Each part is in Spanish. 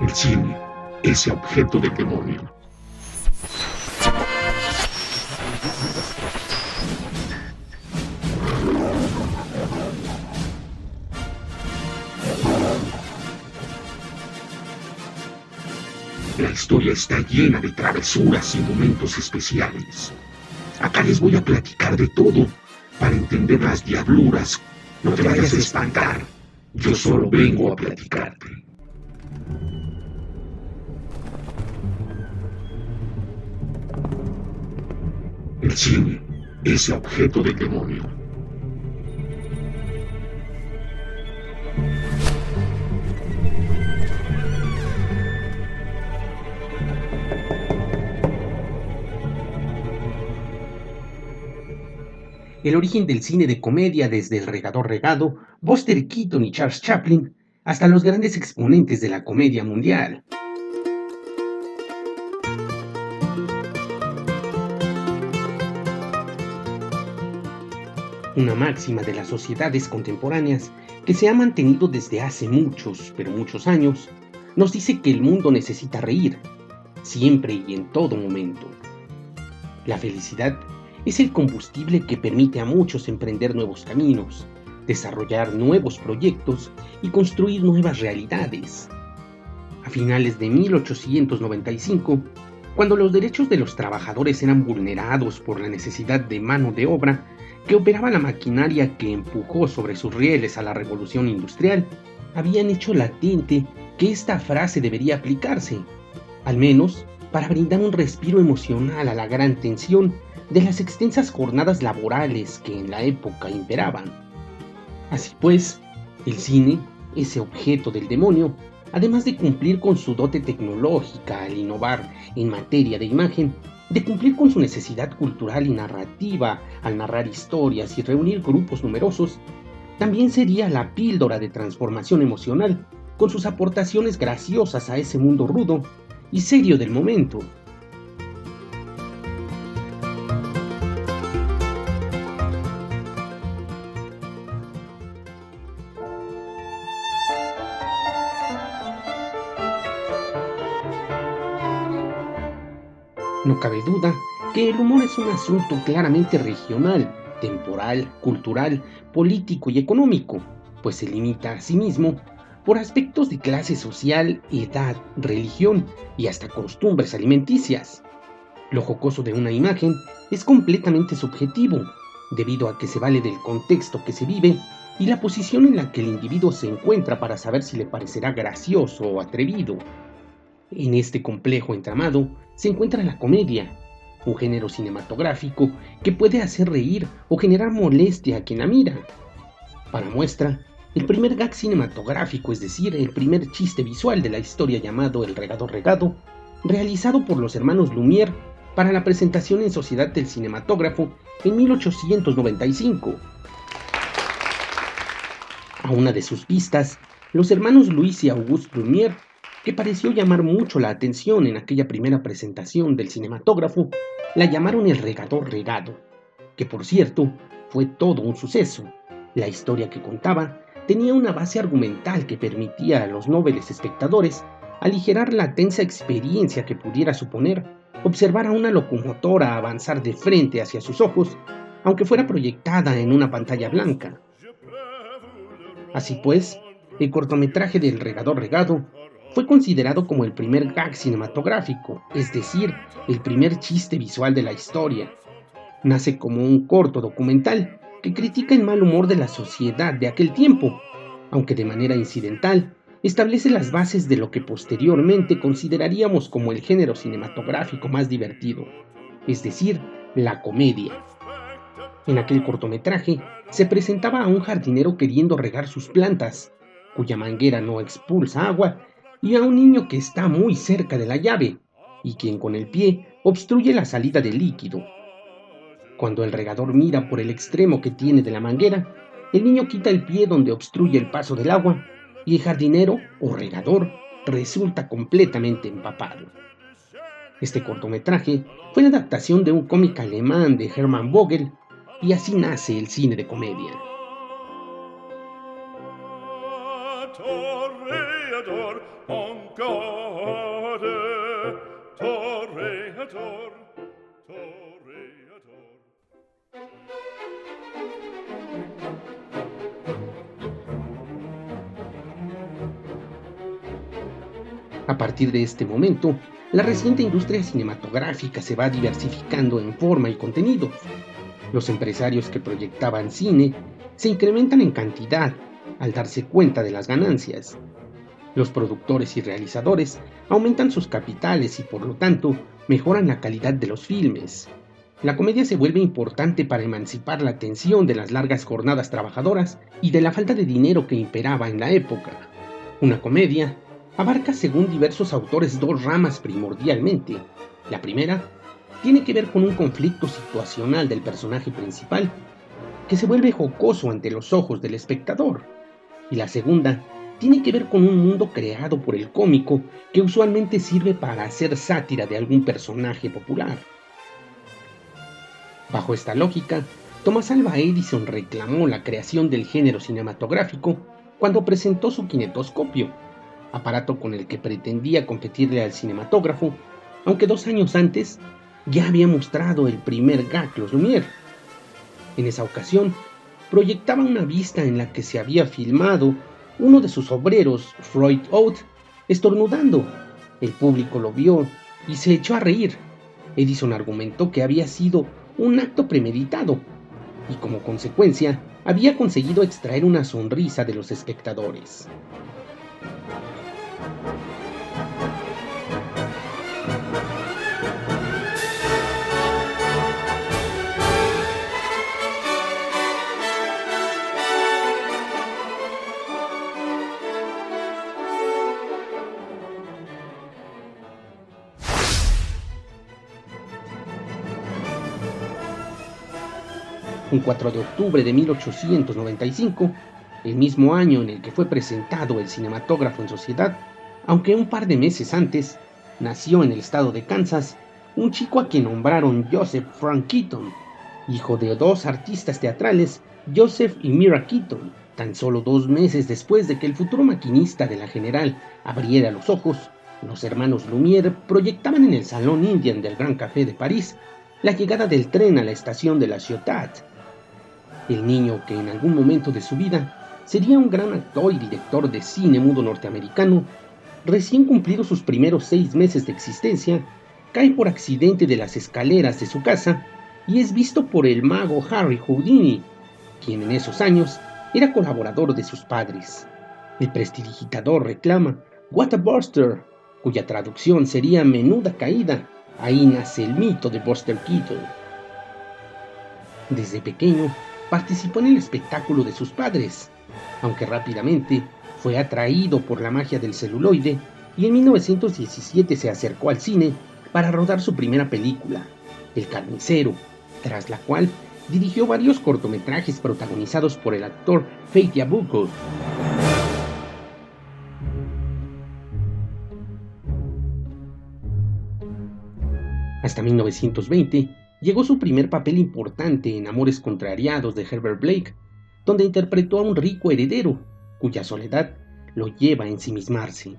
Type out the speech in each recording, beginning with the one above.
El cine, ese objeto del demonio. La historia está llena de travesuras y momentos especiales. Acá les voy a platicar de todo para entender las diabluras. No te vayas a espantar. Yo solo vengo a platicarte. El cine, ese objeto del demonio. El origen del cine de comedia desde El regador regado, Buster Keaton y Charles Chaplin, hasta los grandes exponentes de la comedia mundial. Una máxima de las sociedades contemporáneas que se ha mantenido desde hace muchos, pero muchos años, nos dice que el mundo necesita reír, siempre y en todo momento. La felicidad es el combustible que permite a muchos emprender nuevos caminos, desarrollar nuevos proyectos y construir nuevas realidades. A finales de 1895, cuando los derechos de los trabajadores eran vulnerados por la necesidad de mano de obra que operaba la maquinaria que empujó sobre sus rieles a la revolución industrial, habían hecho latente que esta frase debería aplicarse, al menos para brindar un respiro emocional a la gran tensión de las extensas jornadas laborales que en la época imperaban. Así pues, el cine, ese objeto del demonio, además de cumplir con su dote tecnológica al innovar en materia de imagen, de cumplir con su necesidad cultural y narrativa al narrar historias y reunir grupos numerosos, también sería la píldora de transformación emocional, con sus aportaciones graciosas a ese mundo rudo y serio del momento. No cabe duda que el humor es un asunto claramente regional, temporal, cultural, político y económico, pues se limita a sí mismo por aspectos de clase social, edad, religión y hasta costumbres alimenticias. Lo jocoso de una imagen es completamente subjetivo, debido a que se vale del contexto que se vive y la posición en la que el individuo se encuentra para saber si le parecerá gracioso o atrevido. En este complejo entramado se encuentra la comedia, un género cinematográfico que puede hacer reír o generar molestia a quien la mira. Para muestra, el primer gag cinematográfico, es decir, el primer chiste visual de la historia llamado El regador regado, realizado por los hermanos Lumière para la presentación en Sociedad del Cinematógrafo en 1895. A una de sus vistas, los hermanos Louis y Auguste Lumière, que pareció llamar mucho la atención en aquella primera presentación del cinematógrafo, la llamaron El regador regado, que por cierto fue todo un suceso. La historia que contaba tenía una base argumental que permitía a los nobles espectadores aligerar la tensa experiencia que pudiera suponer observar a una locomotora avanzar de frente hacia sus ojos, aunque fuera proyectada en una pantalla blanca. Así pues, el cortometraje del regador regado fue considerado como el primer gag cinematográfico, es decir, el primer chiste visual de la historia. Nace como un corto documental que critica el mal humor de la sociedad de aquel tiempo, aunque de manera incidental, establece las bases de lo que posteriormente consideraríamos como el género cinematográfico más divertido, es decir, la comedia. En aquel cortometraje se presentaba a un jardinero queriendo regar sus plantas, cuya manguera no expulsa agua, y a un niño que está muy cerca de la llave, y quien con el pie obstruye la salida del líquido. Cuando el regador mira por el extremo que tiene de la manguera, el niño quita el pie donde obstruye el paso del agua, y el jardinero o regador resulta completamente empapado. Este cortometraje fue la adaptación de un cómic alemán de Hermann Vogel, y así nace el cine de comedia. mancate, Toreador, Toreador. A partir de este momento, la reciente industria cinematográfica se va diversificando en forma y contenidos. Los empresarios que proyectaban cine se incrementan en cantidad al darse cuenta de las ganancias. Los productores y realizadores aumentan sus capitales y por lo tanto mejoran la calidad de los filmes. La comedia se vuelve importante para emancipar la tensión de las largas jornadas trabajadoras y de la falta de dinero que imperaba en la época. Una comedia abarca, según diversos autores, dos ramas primordialmente. La primera tiene que ver con un conflicto situacional del personaje principal, que se vuelve jocoso ante los ojos del espectador. Y la segunda tiene que ver con un mundo creado por el cómico, que usualmente sirve para hacer sátira de algún personaje popular. Bajo esta lógica, Thomas Alva Edison reclamó la creación del género cinematográfico cuando presentó su kinetoscopio, aparato con el que pretendía competirle al cinematógrafo, aunque 2 años antes ya había mostrado el primer gag Los Lumière. En esa ocasión, proyectaba una vista en la que se había filmado uno de sus obreros, Freud Out, estornudando. El público lo vio y se echó a reír. Edison argumentó que había sido un acto premeditado y como consecuencia había conseguido extraer una sonrisa de los espectadores. Un 4 de octubre de 1895, el mismo año en el que fue presentado el cinematógrafo en sociedad, aunque un par de meses antes, nació en el estado de Kansas un chico a quien nombraron Joseph Frank Keaton, hijo de 2 artistas teatrales, Joseph y Myra Keaton. Tan solo 2 meses después de que el futuro maquinista de la General abriera los ojos, los hermanos Lumière proyectaban en el Salón Indian del Gran Café de París la llegada del tren a la estación de la Ciotat. El niño que en algún momento de su vida sería un gran actor y director de cine mudo norteamericano, recién cumplidos sus primeros 6 meses de existencia, cae por accidente de las escaleras de su casa y es visto por el mago Harry Houdini, quien en esos años era colaborador de sus padres. El prestidigitador reclama "What a Buster", cuya traducción sería "menuda caída". Ahí nace el mito de Buster Keaton. Desde pequeño participó en el espectáculo de sus padres, aunque rápidamente fue atraído por la magia del celuloide y en 1917 se acercó al cine para rodar su primera película, El Carnicero, tras la cual dirigió varios cortometrajes protagonizados por el actor Faith Yabuko. Hasta 1920 llegó su primer papel importante en Amores Contrariados de Herbert Blake, donde interpretó a un rico heredero, cuya soledad lo lleva a ensimismarse.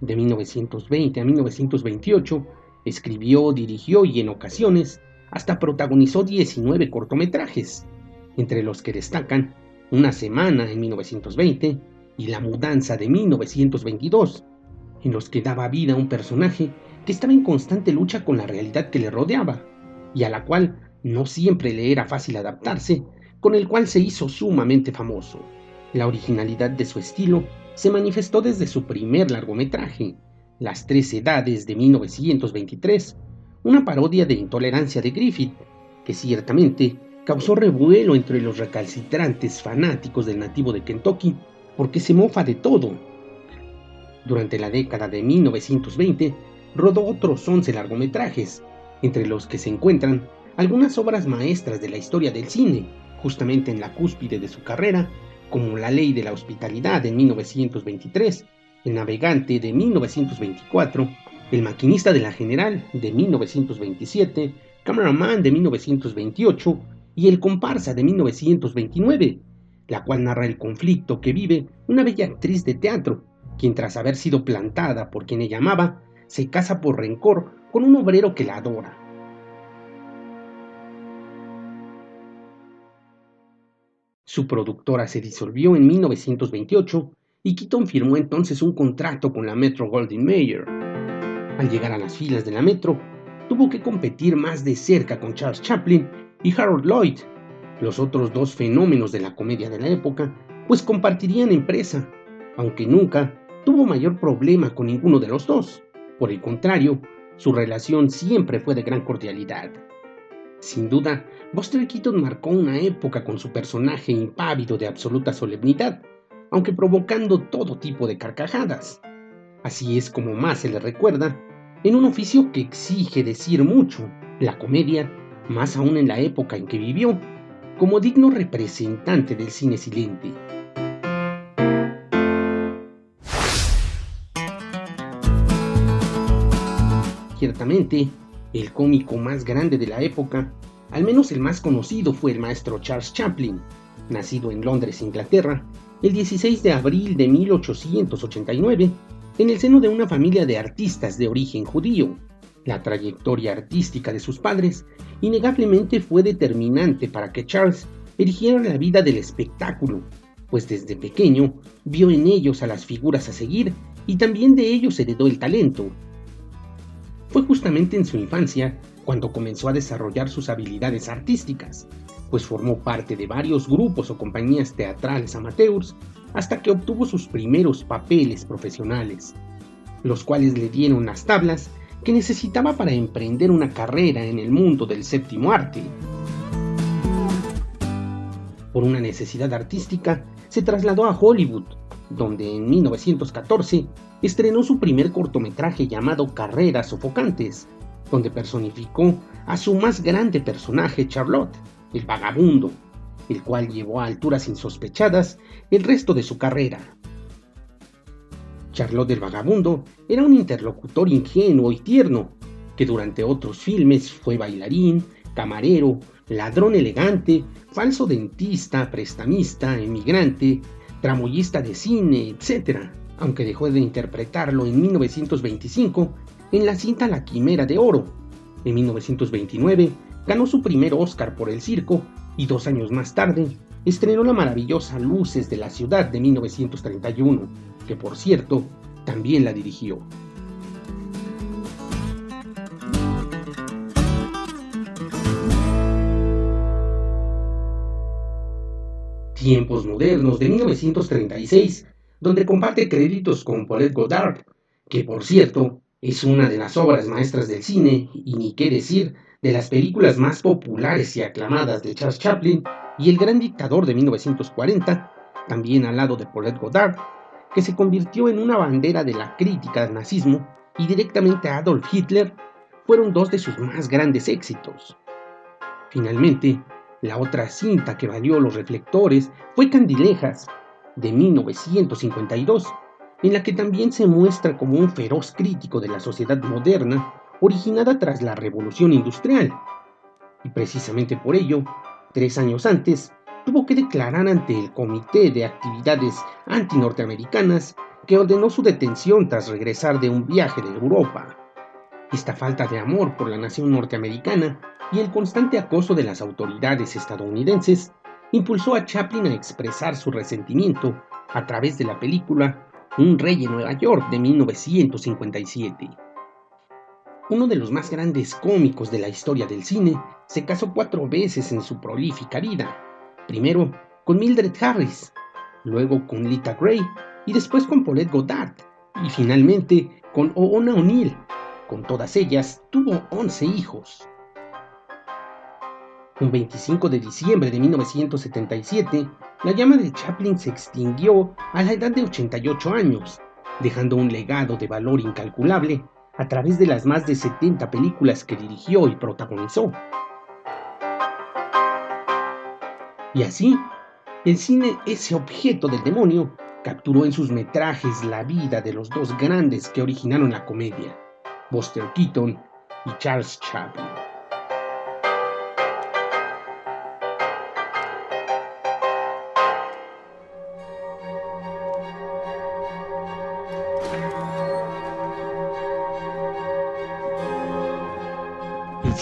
De 1920 a 1928 escribió, dirigió y en ocasiones hasta protagonizó 19 cortometrajes, entre los que destacan Una semana en 1920 y La mudanza de 1922, en los que daba vida a un personaje que estaba en constante lucha con la realidad que le rodeaba y a la cual no siempre le era fácil adaptarse, con el cual se hizo sumamente famoso. La originalidad de su estilo se manifestó desde su primer largometraje, Las 3 edades de 1923, una parodia de Intolerancia de Griffith, que ciertamente causó revuelo entre los recalcitrantes fanáticos del nativo de Kentucky porque se mofa de todo. Durante la década de 1920 rodó otros 11 largometrajes, entre los que se encuentran algunas obras maestras de la historia del cine, justamente en la cúspide de su carrera, como La ley de la hospitalidad de 1923, El navegante de 1924, El maquinista de la General de 1927, Cameraman de 1928 y El comparsa de 1929, la cual narra el conflicto que vive una bella actriz de teatro, quien tras haber sido plantada por quien ella amaba, se casa por rencor con un obrero que la adora. Su productora se disolvió en 1928 y Keaton firmó entonces un contrato con la Metro-Goldwyn-Mayer. Al llegar a las filas de la Metro, tuvo que competir más de cerca con Charles Chaplin y Harold Lloyd, los otros dos fenómenos de la comedia de la época, pues compartirían empresa, aunque nunca tuvo mayor problema con ninguno de los dos. Por el contrario, su relación siempre fue de gran cordialidad. Sin duda, Buster Keaton marcó una época con su personaje impávido de absoluta solemnidad, aunque provocando todo tipo de carcajadas. Así es como más se le recuerda, en un oficio que exige decir mucho, la comedia, más aún en la época en que vivió, como digno representante del cine silente. Ciertamente, el cómico más grande de la época, al menos el más conocido, fue el maestro Charles Chaplin, nacido en Londres, Inglaterra, el 16 de abril de 1889, en el seno de una familia de artistas de origen judío. La trayectoria artística de sus padres innegablemente fue determinante para que Charles eligiera la vida del espectáculo, pues desde pequeño vio en ellos a las figuras a seguir y también de ellos heredó el talento. Fue justamente en su infancia cuando comenzó a desarrollar sus habilidades artísticas, pues formó parte de varios grupos o compañías teatrales amateurs hasta que obtuvo sus primeros papeles profesionales, los cuales le dieron las tablas que necesitaba para emprender una carrera en el mundo del séptimo arte. Por una necesidad artística, se trasladó a Hollywood, donde en 1914 estrenó su primer cortometraje llamado Carreras Sofocantes, donde personificó a su más grande personaje, Charlotte, el vagabundo, el cual llevó a alturas insospechadas el resto de su carrera. Charlotte el vagabundo era un interlocutor ingenuo y tierno, que durante otros filmes fue bailarín, camarero, ladrón elegante, falso dentista, prestamista, emigrante, tramoyista de cine, etc., aunque dejó de interpretarlo en 1925 en la cinta La Quimera de Oro. En 1929 ganó su primer Oscar por El Circo y 2 años más tarde estrenó la maravillosa Luces de la Ciudad de 1931, que por cierto también la dirigió. Tiempos modernos de 1936, donde comparte créditos con Paulette Goddard, que por cierto es una de las obras maestras del cine y ni qué decir de las películas más populares y aclamadas de Charles Chaplin y El Gran Dictador de 1940, también al lado de Paulette Goddard, que se convirtió en una bandera de la crítica al nazismo y directamente a Adolf Hitler, fueron 2 de sus más grandes éxitos. Finalmente, la otra cinta que valió los reflectores fue Candilejas, de 1952, en la que también se muestra como un feroz crítico de la sociedad moderna originada tras la Revolución Industrial. Y precisamente por ello, 3 años antes, tuvo que declarar ante el Comité de Actividades Antinorteamericanas que ordenó su detención tras regresar de un viaje de Europa. Esta falta de amor por la nación norteamericana y el constante acoso de las autoridades estadounidenses impulsó a Chaplin a expresar su resentimiento a través de la película Un rey en Nueva York de 1957. Uno de los más grandes cómicos de la historia del cine, se casó 4 veces en su prolífica vida. Primero con Mildred Harris, luego con Lita Grey y después con Paulette Goddard y finalmente con Oona O'Neill. Con todas ellas tuvo 11 hijos. Un 25 de diciembre de 1977, la llama de Chaplin se extinguió a la edad de 88 años, dejando un legado de valor incalculable a través de las más de 70 películas que dirigió y protagonizó. Y así, el cine, ese objeto del demonio, capturó en sus metrajes la vida de los 2 grandes que originaron la comedia, Buster Keaton y Charles Chaplin.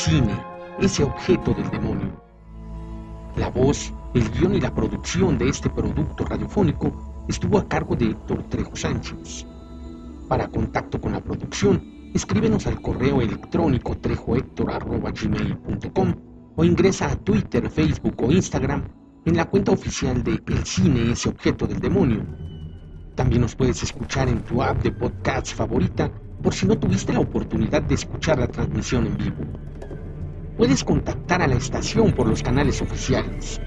cine, ese objeto del demonio. La voz, el guión y la producción de este producto radiofónico estuvo a cargo de Héctor Trejo Sánchez. Para contacto con la producción, escríbenos al correo electrónico trejohector@gmail.com o ingresa a Twitter, Facebook o Instagram en la cuenta oficial de El Cine, ese objeto del demonio. También nos puedes escuchar en tu app de podcast favorita por si no tuviste la oportunidad de escuchar la transmisión en vivo. Puedes contactar a la estación por los canales oficiales.